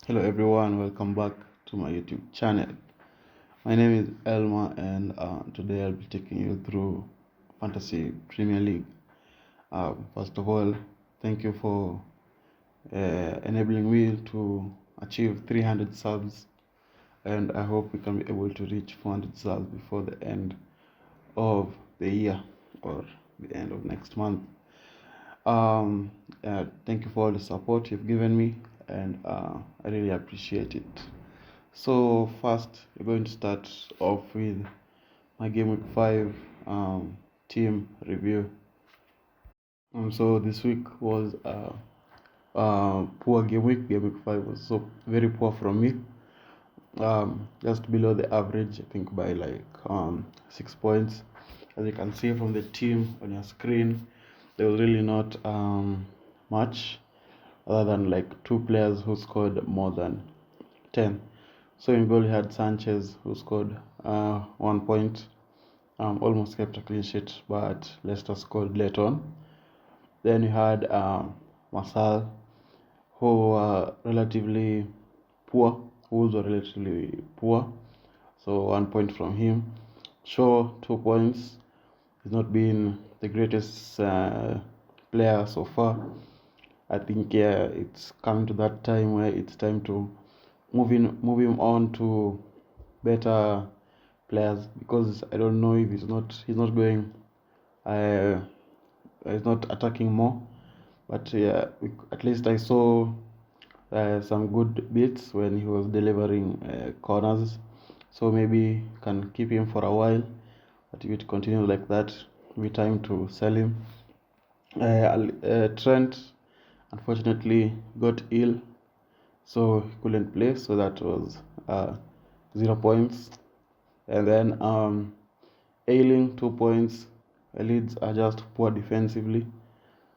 Hello everyone, welcome back to my YouTube channel. My name is Elma and today I'll be taking you through Fantasy Premier League. First of all, thank you for enabling me to achieve 300 subs, and I hope we can be able to reach 400 subs before the end of the year or the end of next month. Thank you for all the support you've given me, and I really appreciate it. So first, we're going to start off with my GW5 team review. So this week was poor game week. Game week 5 was so very poor from me. Just below the average, I think by like 6 points. As you can see from the team on your screen, there was really not much other than like 2 players who scored more than 10. So in goal, we had Sanchez, who scored 1 point, almost kept a clean sheet, but Leicester scored late on. Then you had Marcel, who were relatively poor. Wolves were relatively poor, so 1 point from him. Shaw, 2 points. He's not been the greatest player so far. I think it's coming to that time where it's time to move him on to better players, because I don't know if he's not going he's not attacking more. But yeah, at least I saw some good bits when he was delivering corners, so maybe can keep him for a while. But if it continues like that, it'll be time to sell him. Trent unfortunately got ill, so he couldn't play, so that was 0 points. And then Ailing, 2 points. Leeds are just poor defensively,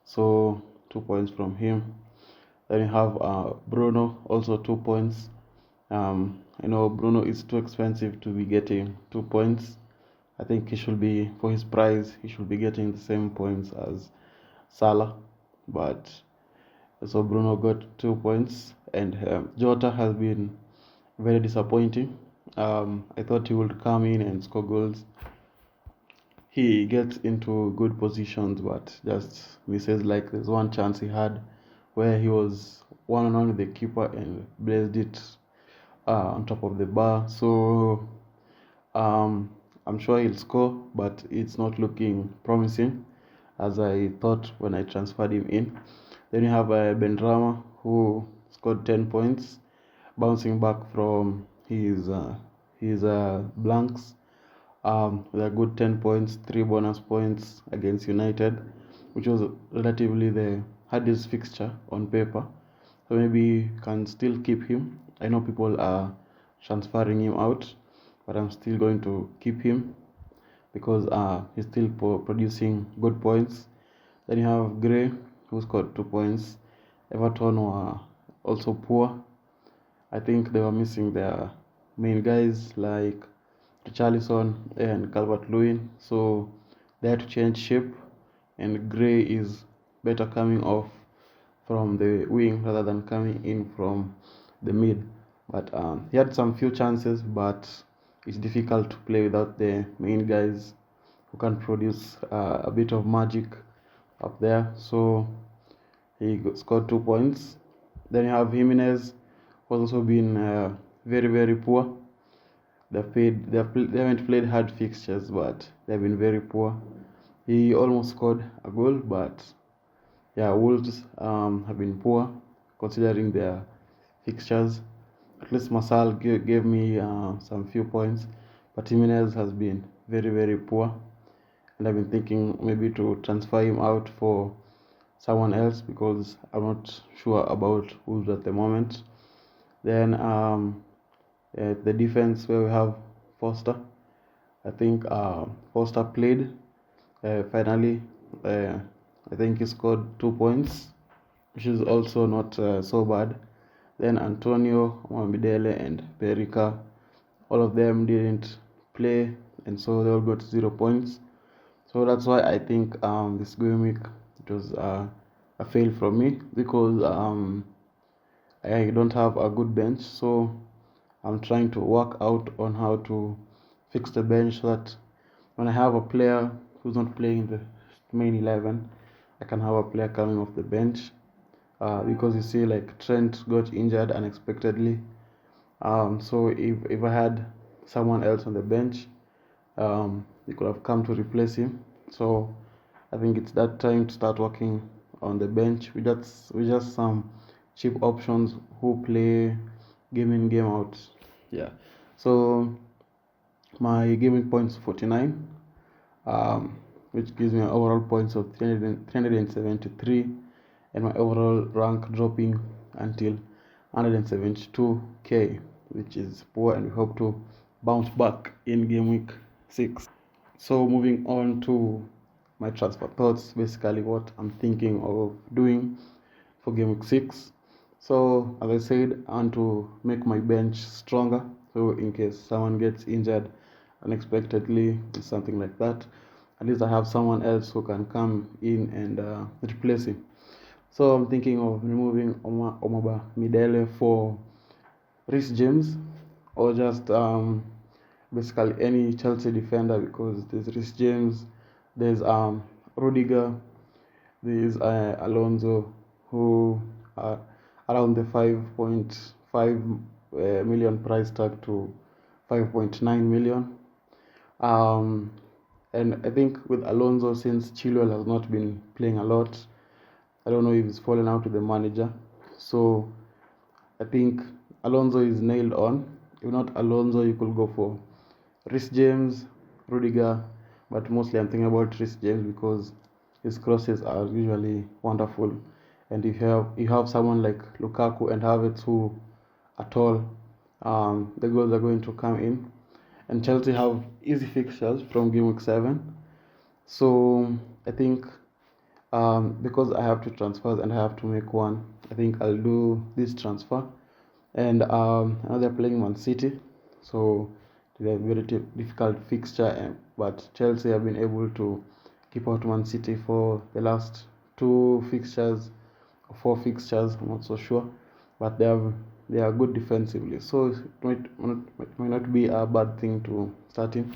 so 2 points from him. Then you have Bruno, also 2 points. I know Bruno is too expensive to be getting 2 points. I think he should be, for his price, he should be getting the same points as Salah. But so Bruno got 2 points, and Jota has been very disappointing. I thought he would come in and score goals. He gets into good positions, but just misses. Like there's one chance he had where he was one-on-one with the keeper and blazed it on top of the bar. So I'm sure he'll score, but it's not looking promising as I thought when I transferred him in. Then you have Benrahma, who scored 10 points, bouncing back from his blanks with a good 10 points, 3 bonus points against United, which was relatively the hardest fixture on paper. So maybe you can still keep him. I know people are transferring him out, but I'm still going to keep him because he's still producing good points. Then you have Gray, who scored 2 points. Everton were also poor. I think they were missing their main guys like Richarlison and Calvert-Lewin, so they had to change shape, and Gray is better coming off from the wing rather than coming in from the mid. But he had some few chances, but it's difficult to play without the main guys who can produce a bit of magic up there. So he scored 2 points. Then you have Jimenez, who's also been very poor. They haven't played hard fixtures, but they've been very poor. He almost scored a goal, but yeah, Wolves have been poor considering their fixtures. At least Masal gave me some few points, but Jimenez has been very poor, and I've been thinking maybe to transfer him out for someone else because I'm not sure about Wolves at the moment. Then the defense, where we have Foster. I think Foster played finally. I think he scored 2 points, which is also not so bad. Then Antonio, Mwambidele, and Perica, all of them didn't play, and so they all got 0 points. So that's why I think this game week it was a fail from me, because I don't have a good bench, so I'm trying to work out on how to fix the bench so that when I have a player who's not playing in the main 11, I can have a player coming off the bench. Because you see, like Trent got injured unexpectedly. So if I had someone else on the bench, you could have come to replace him. So I think it's that time to start working on the bench. We just some cheap options who play game in game out. Yeah. So my gaming points 49, which gives me an overall points of 373, and my overall rank dropping until 172k, which is poor, and we hope to bounce back in game week 6. So moving on to my transfer thoughts, basically what I'm thinking of doing for game week 6. So as I said, I want to make my bench stronger, so in case someone gets injured unexpectedly or something like that, at least I have someone else who can come in and replace him. So I'm thinking of removing Omaba Midele for Rhys James, or just basically any Chelsea defender, because there's Rhys James, there's Rudiger, there's Alonso, who are around the 5.5 million price tag to 5.9 million. And I think with Alonso, since Chilwell has not been playing a lot, I don't know if he's fallen out with the manager. So I think Alonso is nailed on. If not Alonso, you could go for Rhys James, Rudiger, but mostly I'm thinking about Rhys James because his crosses are usually wonderful. And if you have someone like Lukaku and Havertz who at all, the goals are going to come in. And Chelsea have easy fixtures from game week 7. So I think because I have to transfer and I have to make one, I think I'll do this transfer. And now they're playing Man City, so it's a very difficult fixture. But Chelsea have been able to keep out Man City for the last 2 fixtures, or 4 fixtures. I'm not so sure, but they are good defensively, so it might not be a bad thing to start him.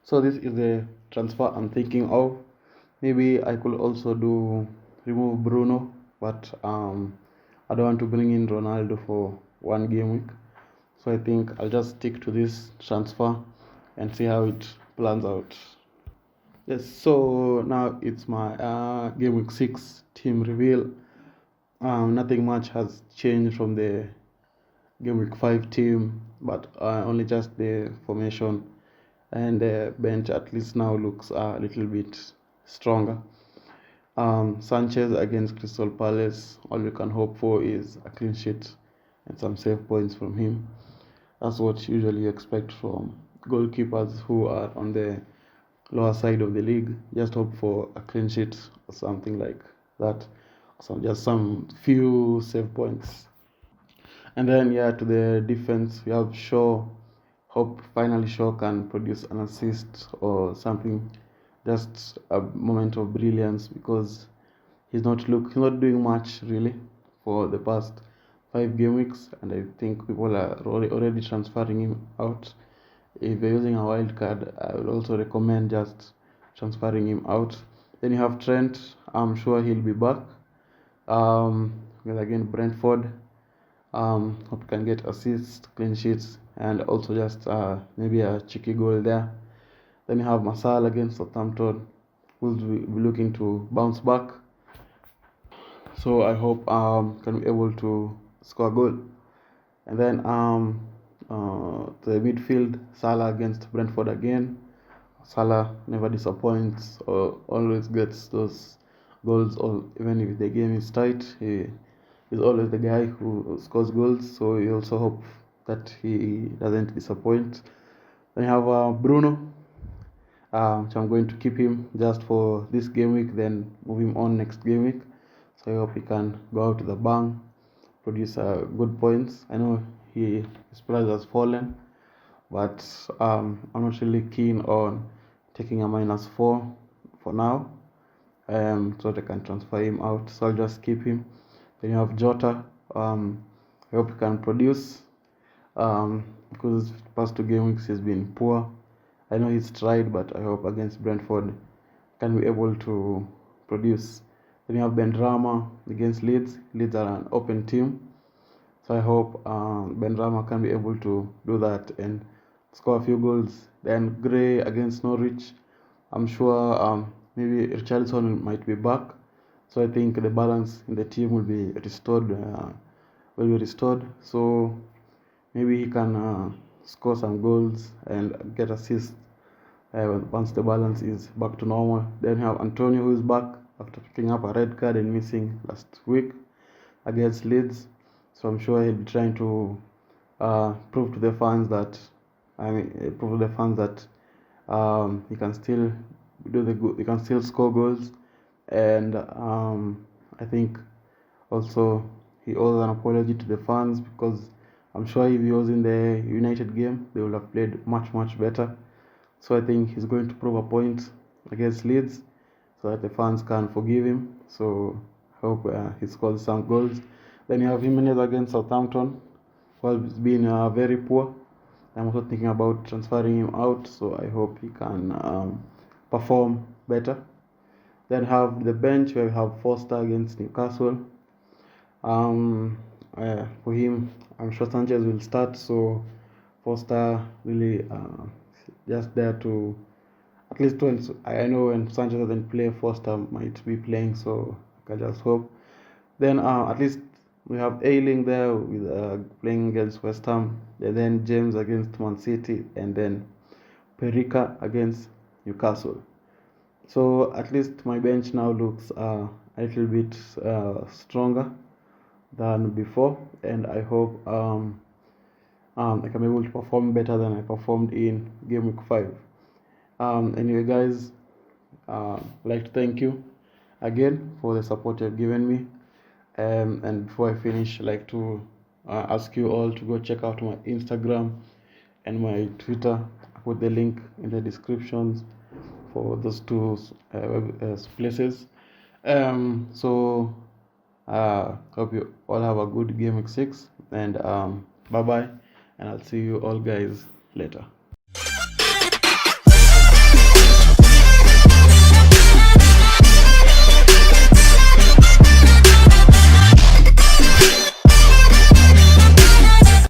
So this is the transfer I'm thinking of. Maybe I could also remove Bruno, but I don't want to bring in Ronaldo for one game week. So I think I'll just stick to this transfer and see how it plans out. Yes, so now it's my game week 6 team reveal. Nothing much has changed from the game week 5 team, but only just the formation, and the bench at least now looks a little bit stronger. Sanchez against Crystal Palace, all you can hope for is a clean sheet and some save points from him. That's what you usually expect from goalkeepers who are on the lower side of the league. Just hope for a clean sheet or something like that. Just some few save points. And then to the defense, we have Shaw. Hope finally Shaw can produce an assist or something, just a moment of brilliance, because he's not doing much really for the past 5 game weeks, and I think people are already transferring him out. If you're using a wild card, I would also recommend just transferring him out. Then you have Trent. I'm sure he'll be back. Because again, Brentford. Hope can get assists, clean sheets, and also just maybe a cheeky goal there. Then you have Masal against Southampton, who'll be looking to bounce back. So I hope can be able to score a goal. And then the midfield, Salah against Brentford again. Salah never disappoints or always gets those goals, or even if the game is tight, he is always the guy who scores goals. So you also hope that he doesn't disappoint. Then you have Bruno, so I'm going to keep him just for this game week, then move him on next game week. So I hope he can go out to the bang, produce good points. I know his price has fallen, but I'm not really keen on taking a -4 for now, so that I can transfer him out. So I'll just keep him. Then you have Jota. I hope he can produce, because past 2 game weeks he's been poor. I know he's tried, but I hope against Brentford can be able to produce. Then you have Benrahma against Leeds. Leeds are an open team, so I hope Benrahma can be able to do that and score a few goals. Then Gray against Norwich. I'm sure maybe Richarlison might be back, so I think the balance in the team will be restored. So maybe he can score some goals and get assists once the balance is back to normal. Then you have Antonio, who is back after picking up a red card and missing last week against Leeds. So I'm sure he'll be trying to prove to the fans that he can still he can still score goals. And I think also he owes an apology to the fans, because I'm sure if he was in the United game, they would have played much better. So I think he's going to prove a point against Leeds so that the fans can forgive him. So I hope he scores some goals. Then you have Jimenez against Southampton. Well, it's been very poor. I'm also thinking about transferring him out, so I hope he can perform better. Then have the bench where we have Foster against Newcastle. For him, I'm sure Sanchez will start, so Foster really just there to, at least when I know when Sanchez doesn't play, Foster might be playing, so I can just hope. Then at least we have Ailing there with playing against West Ham, and then James against Man City, and then Perica against Newcastle. So at least my bench now looks a little bit stronger than before, and I hope I can be able to perform better than I performed in game week 5. Anyway, guys, I'd like to thank you again for the support you've given me. And before I finish, I'd like to ask you all to go check out my Instagram and my Twitter. I put the link in the descriptions for those two places. So hope you all have a good game week 6, and bye bye, and I'll see you all guys later.